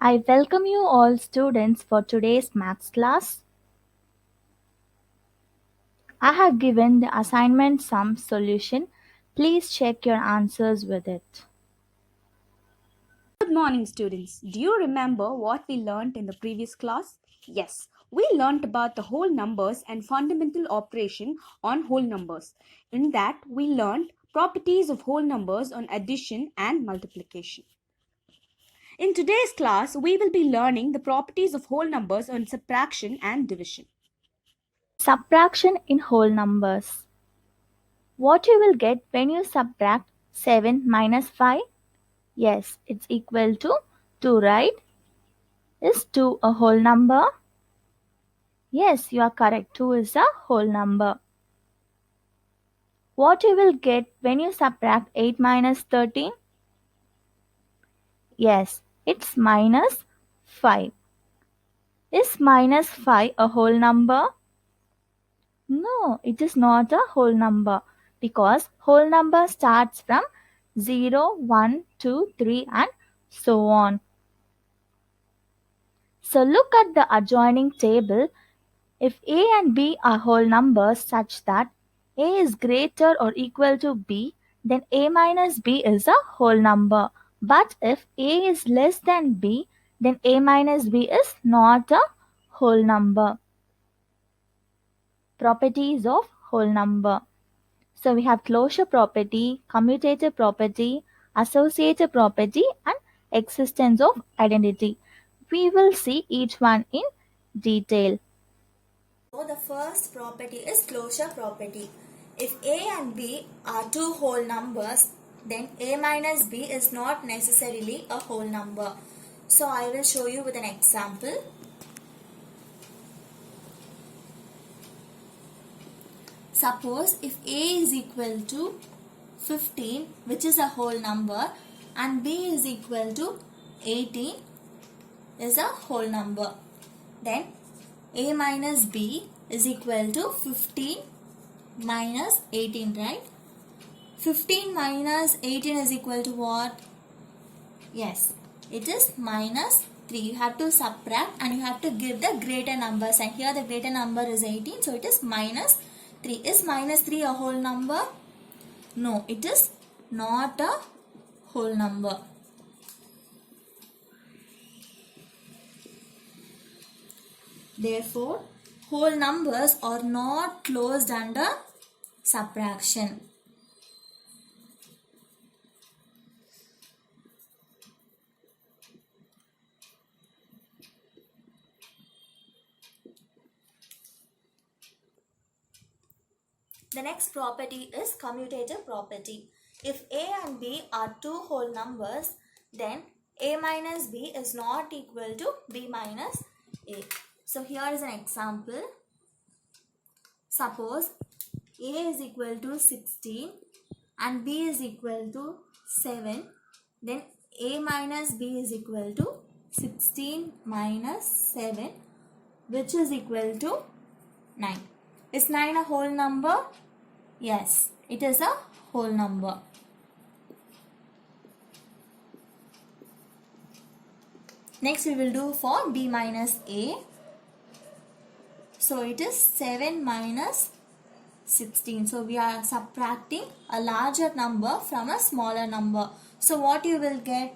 I welcome you all students for today's maths class. I have given the assignment sum solution. Please check your answers with it. Good morning, students. Do you remember what we learned in the previous class? Yes, we learned about the whole numbers and fundamental operation on whole numbers. In that, we learned properties of whole numbers on addition and multiplication. In today's class, we will be learning the properties of whole numbers on subtraction and division. Subtraction in whole numbers. What you will get when you subtract 7 minus 5? Yes, it's equal to 2, right? Is 2 a whole number? Yes, you are correct. 2 is a whole number. What you will get when you subtract 8 minus 13? Yes, it's minus 5. Is minus 5 a whole number? No, it is not a whole number because whole number starts from 0, 1, 2, 3 and so on. So look at the adjoining table. If A and B are whole numbers such that A is greater or equal to B, then A minus B is a whole number. But if A is less than B, then A minus B is not a whole number. Properties of whole number. So we have closure property, commutative property, associative property and existence of identity. We will see each one in detail. So the first property is closure property. If A and B are two whole numbers, then A minus B is not necessarily a whole number. So I will show you with an example. Suppose if A is equal to 15, which is a whole number, and B is equal to 18 is a whole number. Then A minus B is equal to 15 minus 18, right? 15 minus 18 is equal to what? Yes, it is minus 3. You have to subtract and you have to give the greater numbers, and here the greater number is 18, so it is minus 3. Is minus 3 a whole number? No, it is not a whole number. Therefore, whole numbers are not closed under subtraction. The next property is commutative property. If A and B are two whole numbers, then A minus B is not equal to B minus A. So here is an example. Suppose A is equal to 16 and B is equal to 7. Then A minus B is equal to 16 minus 7, which is equal to 9. Is 9 a whole number? Yes, it is a whole number. Next we will do for B minus A. So it is 7 minus 16. So we are subtracting a larger number from a smaller number. So what you will get?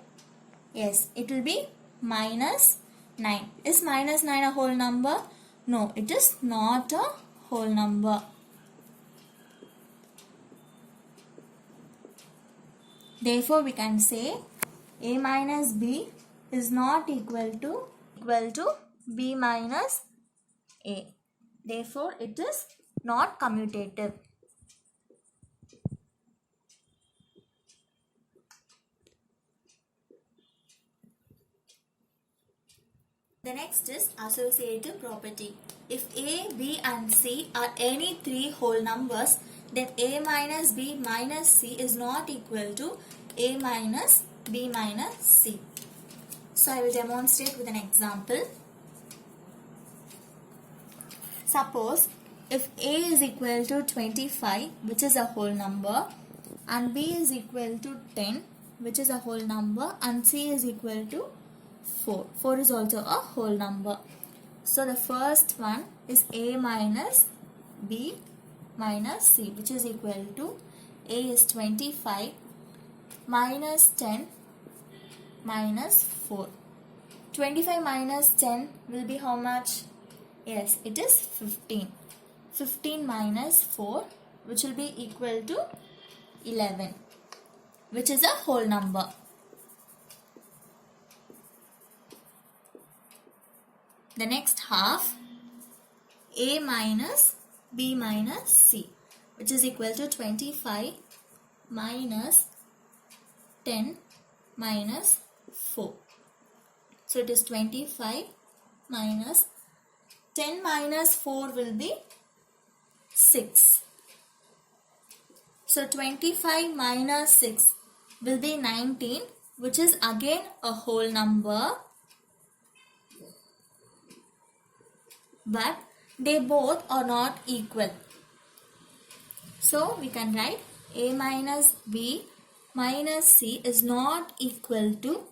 Yes, it will be minus 9. Is minus 9 a whole number? No, it is not a whole number. Therefore, we can say A minus B is not equal to B minus A. Therefore, it is not commutative. The next is associative property. If A, B and C are any three whole numbers, then A minus B minus C is not equal to A minus B minus C. So I will demonstrate with an example. Suppose if A is equal to 25, which is a whole number, and B is equal to 10, which is a whole number, and C is equal to 4. 4 is also a whole number. So the first one is A minus B minus C, which is equal to A is 25 minus 10 minus 4. 25 minus 10 will be how much? Yes, it is 15. 15 minus 4, which will be equal to 11, which is a whole number. The next half, A minus B minus C, which is equal to 25 minus 10 minus 4. So it is 25 minus 10 minus 4 will be 6. So 25 minus 6 will be 19, which is again a whole number. But they both are not equal. So we can write A minus B minus C is not equal to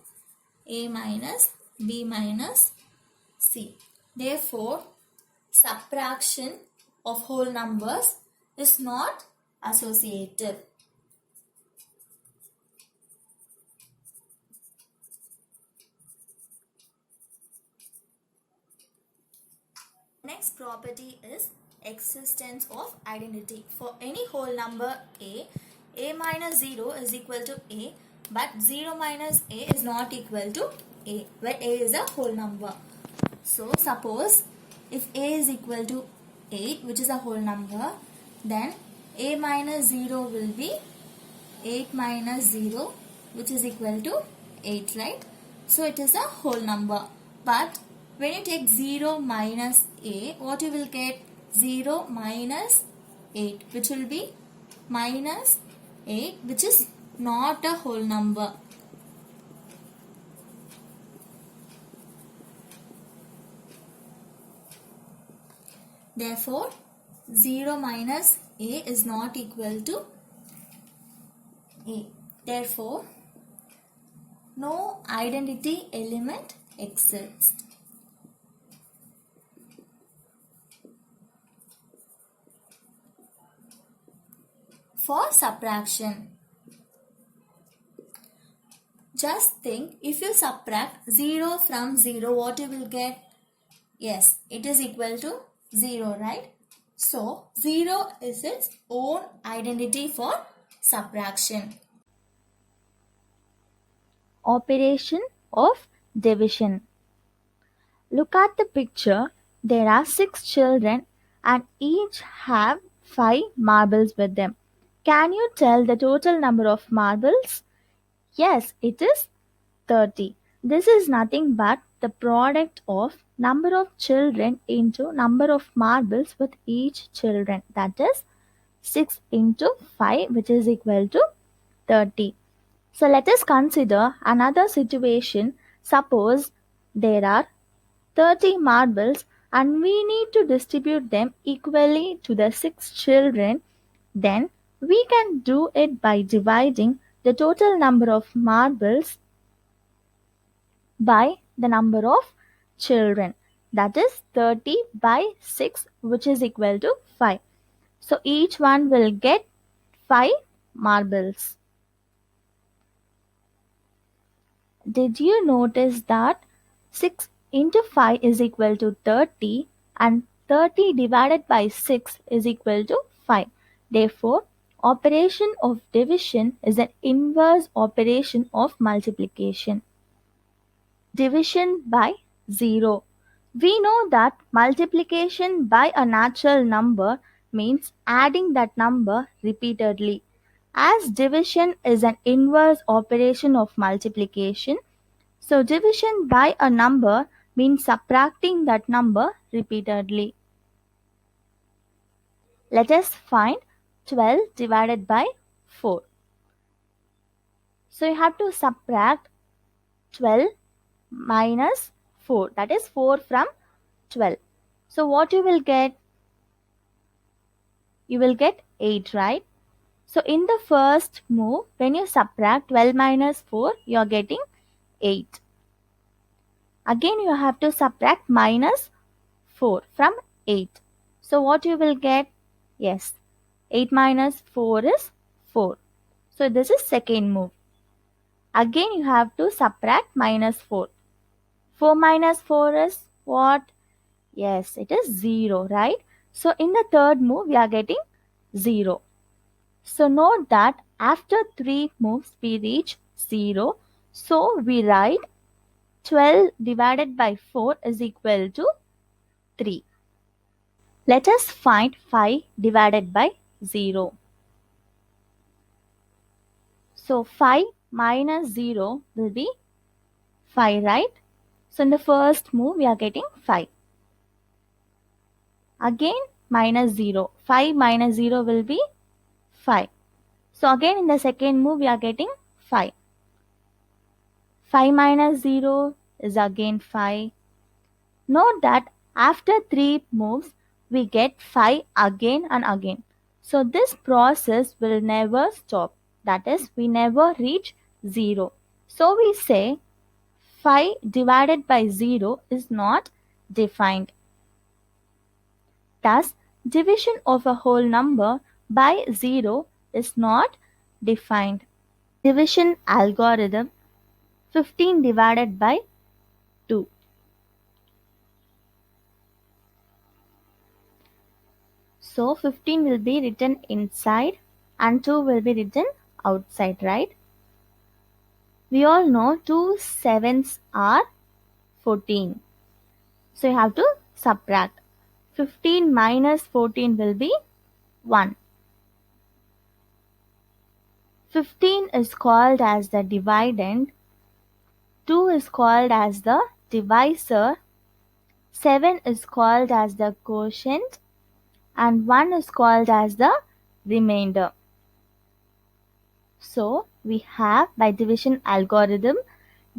A minus B minus C. Therefore, subtraction of whole numbers is not associative. Next property is existence of identity. For any whole number A minus 0 is equal to A, but 0 minus A is not equal to A, where A is a whole number. So suppose if A is equal to 8, which is a whole number, then A minus 0 will be 8 minus 0, which is equal to 8, right? So it is a whole number. But when you take 0 minus A, what you will get? 0 minus 8, which will be minus 8, which is not a whole number. Therefore, 0 minus A is not equal to A. Therefore, no identity element exists. For subtraction, just think, if you subtract 0 from 0, what you will get? Yes, it is equal to 0, right? So, 0 is its own identity for subtraction. Operation of division. Look at the picture. There are 6 children and each have 5 marbles with them. Can you tell the total number of marbles? Yes, it is 30. This is nothing but the product of number of children into number of marbles with each children. That is 6 into 5, which is equal to 30. So let us consider another situation. Suppose there are 30 marbles and we need to distribute them equally to the 6 children. Then we can do it by dividing the total number of marbles by the number of children. That is 30 by 6, which is equal to 5. So each one will get 5 marbles. Did you notice that 6 into 5 is equal to 30 and 30 divided by 6 is equal to 5. Therefore, operation of division is an inverse operation of multiplication. Division by 0. We know that multiplication by a natural number means adding that number repeatedly. As division is an inverse operation of multiplication, so division by a number means subtracting that number repeatedly. Let us find 12 divided by 4. So you have to subtract 12 minus 4, that is 4 from 12. So what you will get? You will get 8, right? So in the first move, when you subtract 12 minus 4, you are getting 8. Again you have to subtract minus 4 from 8. So what you will get? Yes, 8 minus 4 is 4. So this is second move. Again you have to subtract minus 4. 4 minus 4 is what? Yes, it is 0, right? So in the third move we are getting 0. So note that after 3 moves we reach 0. So we write 12 divided by 4 is equal to 3. Let us find 5 divided by 0. So 5 minus 0 will be 5, right? So in the first move we are getting 5. Again minus 0. 5 minus 0 will be 5. So again in the second move we are getting 5. 5 minus 0 is again 5. Note that after 3 moves we get 5 again and again. So this process will never stop. That is, we never reach 0. So we say 5 divided by 0 is not defined. Thus, division of a whole number by 0 is not defined. Division algorithm: 15 divided by 2. So 15 will be written inside and 2 will be written outside, right? We all know 2 sevens are 14. So you have to subtract. 15 minus 14 will be 1. 15 is called as the dividend, 2 is called as the divisor, 7 is called as the quotient, and 1 is called as the remainder. So we have, by division algorithm,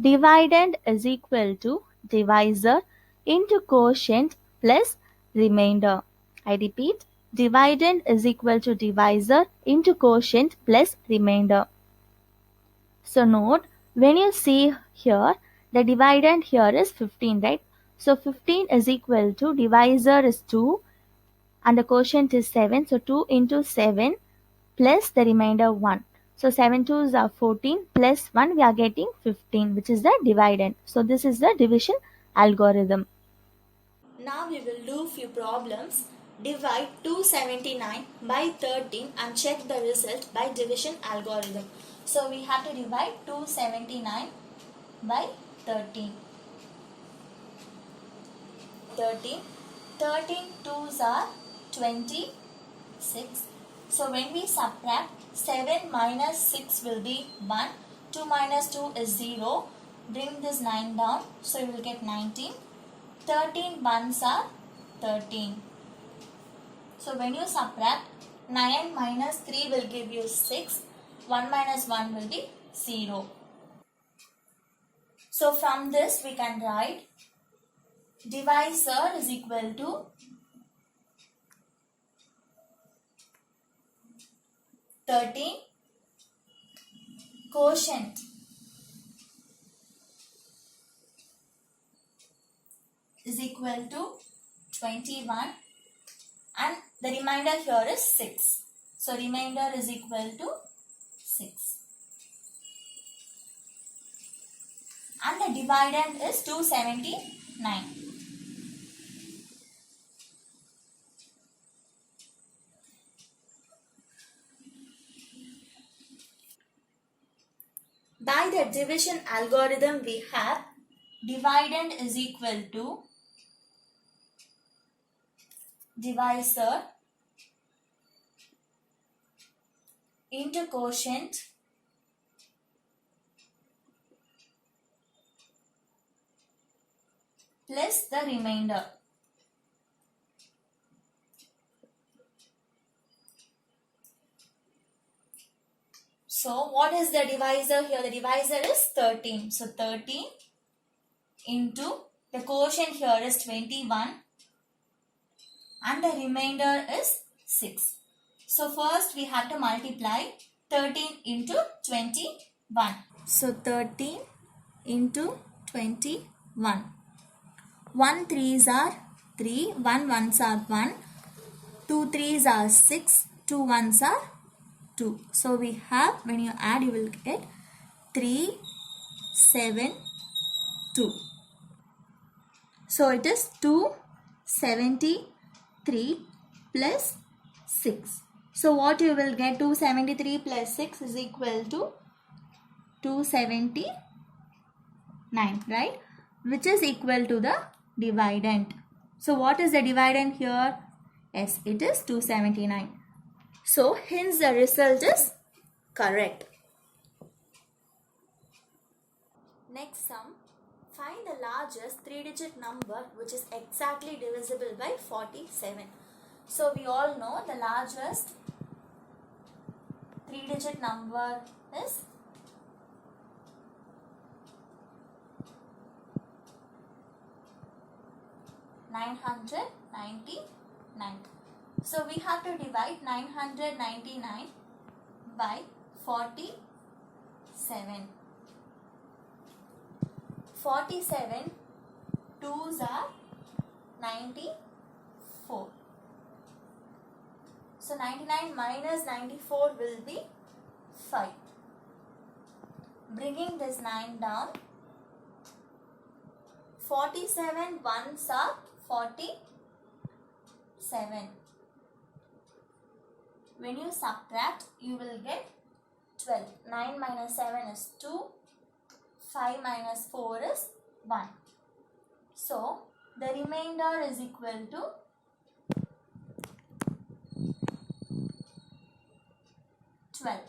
dividend is equal to divisor into quotient plus remainder. I repeat, dividend is equal to divisor into quotient plus remainder. So note, when you see here, the dividend here is 15, right? So 15 is equal to, divisor is 2 and the quotient is 7. So 2 into 7 plus the remainder 1. So 7 2s are 14 plus 1 we are getting 15, which is the dividend. So this is the division algorithm. Now we will do few problems. Divide 279 by 13 and check the result by division algorithm. So we have to divide 279 by 13. 13. 13 2s are 26. So when we subtract, 7 minus 6 will be 1. 2 minus 2 is 0. Bring this 9 down. So you will get 19. 13 ones are 13. So when you subtract, 9 minus 3 will give you 6. 1 minus 1 will be 0. So from this we can write divisor is equal to 13, quotient is equal to 21, and the remainder here is 6. So remainder is equal to 6. And the dividend is 279. By the division algorithm we have dividend is equal to divisor into quotient plus the remainder. So what is the divisor here? The divisor is 13. So 13 into the quotient here is 21 and the remainder is 6. So first we have to multiply 13 into 21. So 13 into 21. 1. 1 threes are 3, 1 ones are 1, 2 threes are 6, 2 ones are 2. So we have, when you add, you will get 3, 7, 2. So it is 273 plus 6. So what you will get, 273 plus 6 is equal to 279, right? Which is equal to the dividend. So what is the dividend here? Yes, it is 279. So hence the result is correct. Next sum. Find the largest 3-digit number which is exactly divisible by 47. So we all know the largest 3-digit number is 999. So we have to divide 999 by 47. 47 2s are 94. So 99 minus 94 will be 5. Bringing this 9 down, 47 ones are 47. When you subtract, you will get 12. 9 minus 7 is 2. 5 minus 4 is 1. So, the remainder is equal to 12.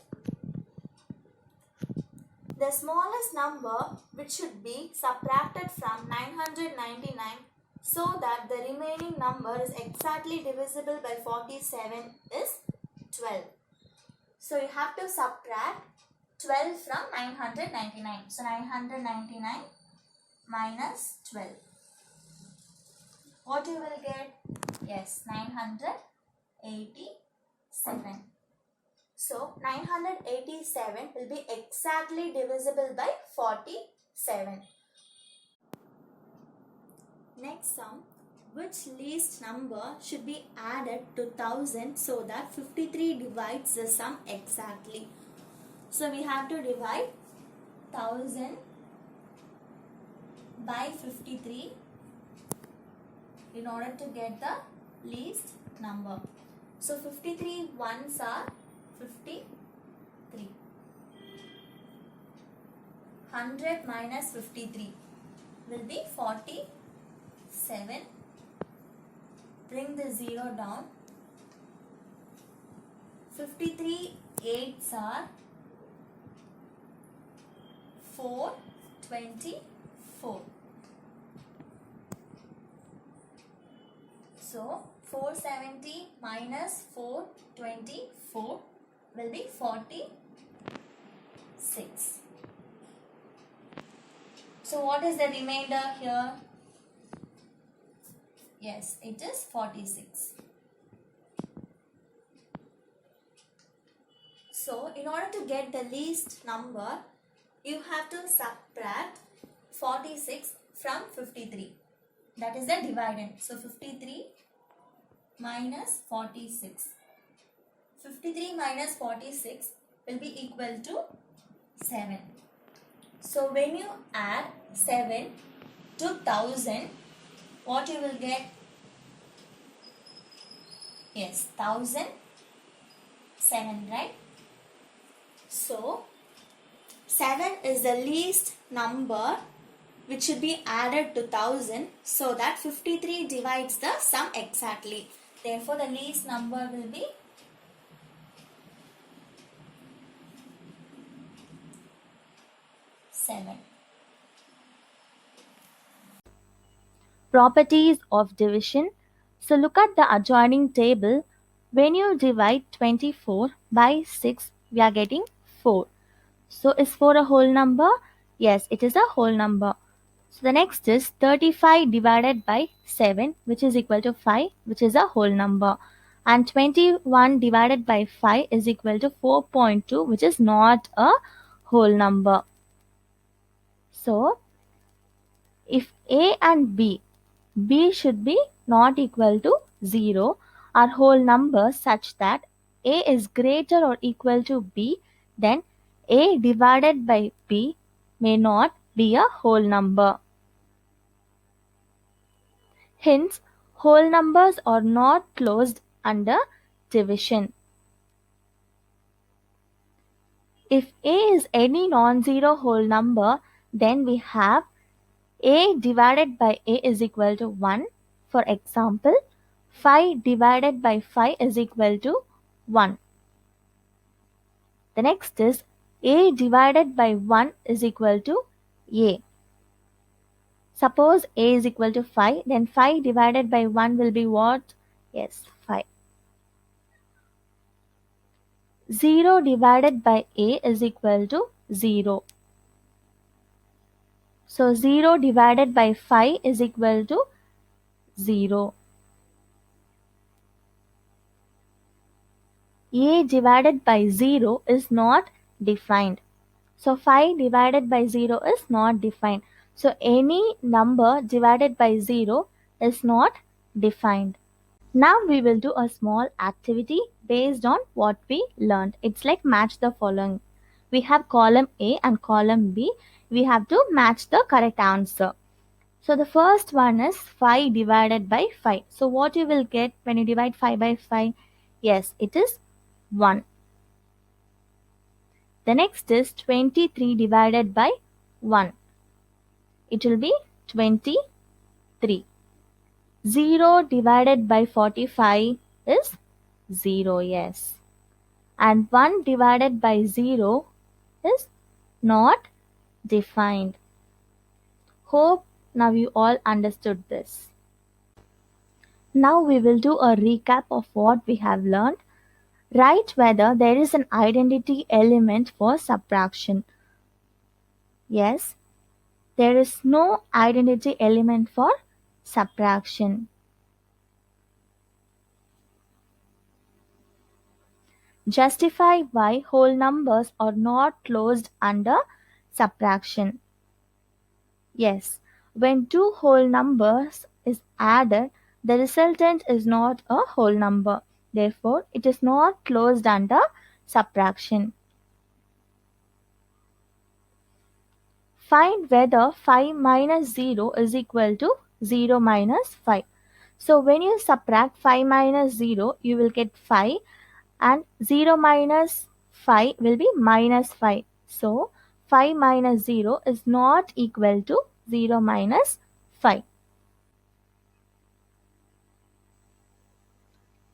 The smallest number which should be subtracted from 999 so that the remaining number is exactly divisible by 47 is 12. So, you have to subtract 12 from 999. So 999 minus 12. What you will get? Yes, 987. So 987 will be exactly divisible by 47. Next sum. Which least number should be added to 1000 so that 53 divides the sum exactly? So we have to divide 1000 by 53 in order to get the least number. So 53 ones are 53. 100 minus 53 will be 47. Bring the 0 down. 53 8s are 424. So 470 minus 424 will be 46. So what is the remainder here? Yes, it is 46. So in order to get the least number, you have to subtract 46 from 53. That is the dividend. So 53 minus 46. 53 minus 46 will be equal to 7. So when you add 7 to 1000, what you will get? Yes, 1007, right? So 7 is the least number which should be added to 1000 so that 53 divides the sum exactly. Therefore, the least number will be 7. Properties of division. So look at the adjoining table. When you divide 24 by 6, we are getting 4. So is 4 a whole number? Yes, it is a whole number. So the next is 35 divided by 7, which is equal to 5, which is a whole number. And 21 divided by 5 is equal to 4.2, which is not a whole number. So If A and B should be not equal to 0 are whole numbers such that A is greater or equal to B, then A divided by B may not be a whole number. Hence, whole numbers are not closed under division. If A is any non-zero whole number, then we have A divided by A is equal to 1. For example, 5 divided by 5 is equal to 1. The next is A divided by 1 is equal to A. Suppose A is equal to 5, then 5 divided by 1 will be what? Yes, 5. 0 divided by A is equal to 0. So 0 divided by 5 is equal to 0. A divided by 0 is not defined. So 5 divided by 0 is not defined. So any number divided by 0 is not defined. Now we will do a small activity based on what we learned. It's like match the following. We have column A and column B. We have to match the correct answer. So the first one is 5 divided by 5. So what you will get when you divide 5 by 5? Yes, it is 1. The next is 23 divided by 1. It will be 23. 0 divided by 45 is 0, yes. And 1 divided by 0 is not defined. Hope now you all understood this. Now we will do a recap of what we have learned. Write whether there is an identity element for subtraction. Yes, there is no identity element for subtraction. Justify why whole numbers are not closed under subtraction. Yes, when two whole numbers is added, the resultant is not a whole number. Therefore, it is not closed under subtraction. Find whether 5 minus 0 is equal to 0 minus 5. So when you subtract 5 minus 0, you will get 5, and 0 minus 5 will be minus 5. So 5 minus 0 is not equal to 0 minus 5.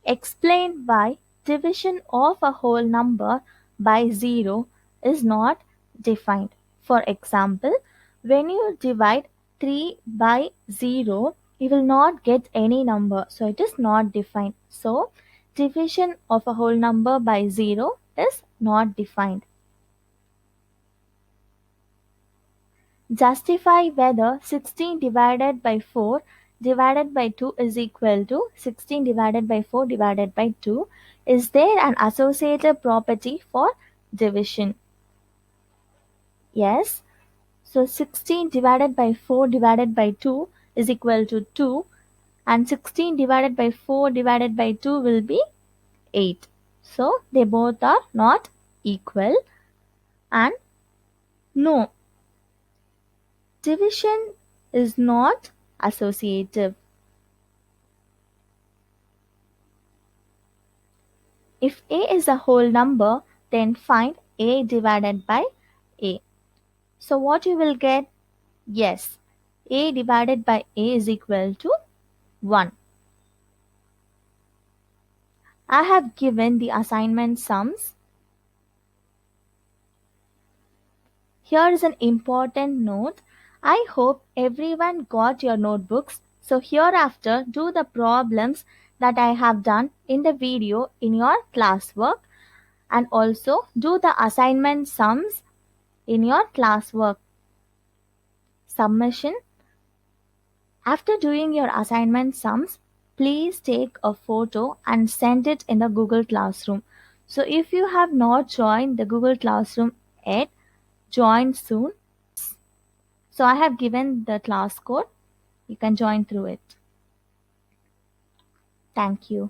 Explain why division of a whole number by 0 is not defined. For example, when you divide 3 by 0, you will not get any number, so it is not defined. So division of a whole number by 0 is not defined. Justify whether 16 divided by 4 divided by 2 is equal to 16 divided by 4 divided by 2. Is there an associative property for division? Yes. So 16 divided by 4 divided by 2 is equal to 2, and 16 divided by 4 divided by 2 will be 8. So they both are not equal, and no, division is not associative. If A is a whole number, then find A divided by A. So what you will get? Yes, A divided by A is equal to 1. I have given the assignment sums. Here is an important note. I hope everyone got your notebooks. So hereafter, do the problems that I have done in the video in your classwork, and also do the assignment sums in your classwork. Submission. After doing your assignment sums, please take a photo and send it in the Google Classroom. So if you have not joined the Google Classroom yet, join soon. So I have given the class code. You can join through it. Thank you.